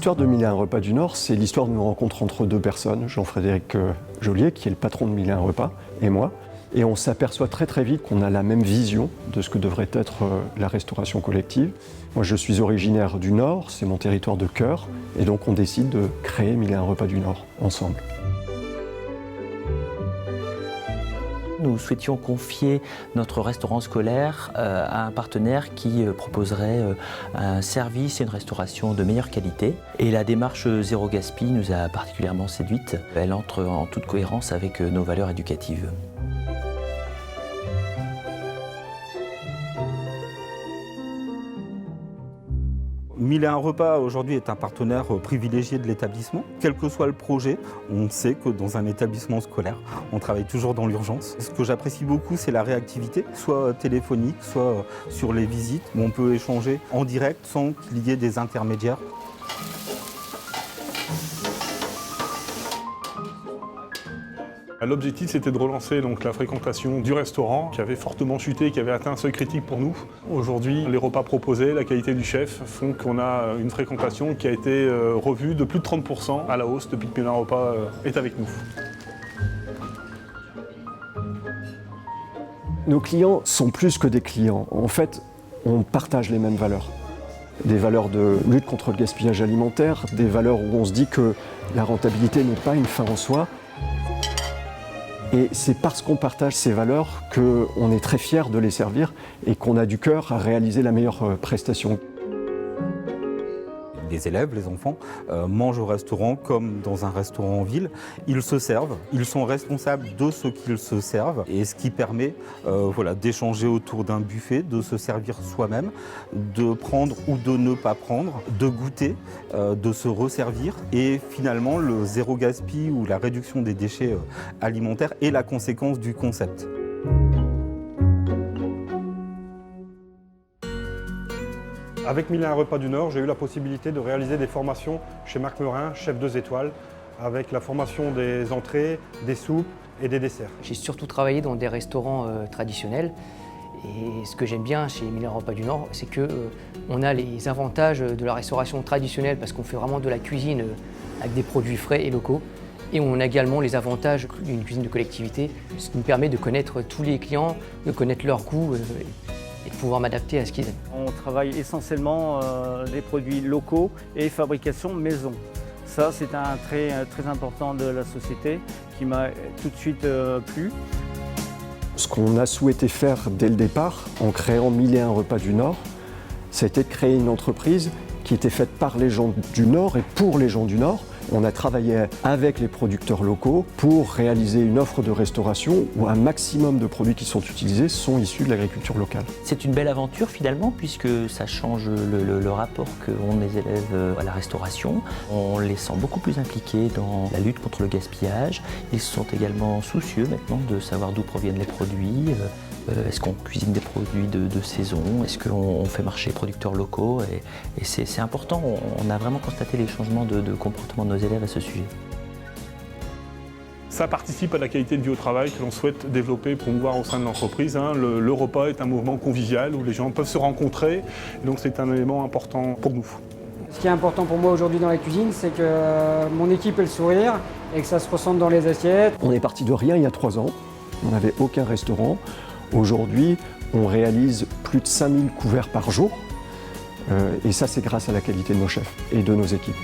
L'histoire de 1001 repas du Nord, c'est l'histoire d'une rencontre entre deux personnes, Jean-Frédéric Joliet, qui est le patron de 1001 repas, et moi. Et on s'aperçoit très très vite qu'on a la même vision de ce que devrait être la restauration collective. Moi je suis originaire du Nord, c'est mon territoire de cœur, et donc on décide de créer 1001 repas du Nord ensemble. Nous souhaitions confier notre restaurant scolaire à un partenaire qui proposerait un service et une restauration de meilleure qualité. Et la démarche Zéro Gaspi nous a particulièrement séduite. Elle entre en toute cohérence avec nos valeurs éducatives. Mille et un repas aujourd'hui est un partenaire privilégié de l'établissement. Quel que soit le projet, on sait que dans un établissement scolaire, on travaille toujours dans l'urgence. Ce que j'apprécie beaucoup, c'est la réactivité, soit téléphonique, soit sur les visites, où on peut échanger en direct sans qu'il y ait des intermédiaires. L'objectif, c'était de relancer donc, la fréquentation du restaurant qui avait fortement chuté, qui avait atteint un seuil critique pour nous. Aujourd'hui, les repas proposés, la qualité du chef font qu'on a une fréquentation qui a été revue de plus de 30% à la hausse depuis que 1001 repas est avec nous. Nos clients sont plus que des clients. En fait, on partage les mêmes valeurs. Des valeurs de lutte contre le gaspillage alimentaire, des valeurs où on se dit que la rentabilité n'est pas une fin en soi. Et c'est parce qu'on partage ces valeurs qu'on est très fiers de les servir et qu'on a du cœur à réaliser la meilleure prestation. Les élèves, les enfants, mangent au restaurant comme dans un restaurant en ville. Ils se servent, ils sont responsables de ce qu'ils se servent et ce qui permet d'échanger autour d'un buffet, de se servir soi-même, de prendre ou de ne pas prendre, de goûter, de se resservir. Et finalement, le zéro gaspille ou la réduction des déchets alimentaires est la conséquence du concept. Avec 1001 repas du Nord, j'ai eu la possibilité de réaliser des formations chez Marc Meurin, chef 2 étoiles, avec la formation des entrées, des soupes et des desserts. J'ai surtout travaillé dans des restaurants traditionnels. Et ce que j'aime bien chez 1001 repas du Nord, c'est qu'on a les avantages de la restauration traditionnelle parce qu'on fait vraiment de la cuisine avec des produits frais et locaux. Et on a également les avantages d'une cuisine de collectivité, ce qui nous permet de connaître tous les clients, de connaître leurs goûts et de pouvoir m'adapter à ce qu'ils aiment. On travaille essentiellement les produits locaux et fabrication maison. Ça, c'est un trait très important de la société qui m'a tout de suite plu. Ce qu'on a souhaité faire dès le départ, en créant 1001 repas du Nord, c'était de créer une entreprise qui était faite par les gens du Nord et pour les gens du Nord. On a travaillé avec les producteurs locaux pour réaliser une offre de restauration où un maximum de produits qui sont utilisés sont issus de l'agriculture locale. C'est une belle aventure finalement puisque ça change le rapport qu'ont les élèves à la restauration. On les sent beaucoup plus impliqués dans la lutte contre le gaspillage. Ils sont également soucieux maintenant de savoir d'où proviennent les produits. Est-ce qu'on cuisine des produits de saison? Est-ce qu'on fait marcher les producteurs locaux? Et c'est important, on a vraiment constaté les changements de comportement de nos élèves à ce sujet. Ça participe à la qualité de vie au travail que l'on souhaite développer et promouvoir au sein de l'entreprise. Le repas est un mouvement convivial où les gens peuvent se rencontrer, donc c'est un élément important pour nous. Ce qui est important pour moi aujourd'hui dans la cuisine, c'est que mon équipe ait le sourire et que ça se ressente dans les assiettes. On est parti de rien il y a 3 ans, on n'avait aucun restaurant. Aujourd'hui, on réalise plus de 5000 couverts par jour et ça c'est grâce à la qualité de nos chefs et de nos équipes.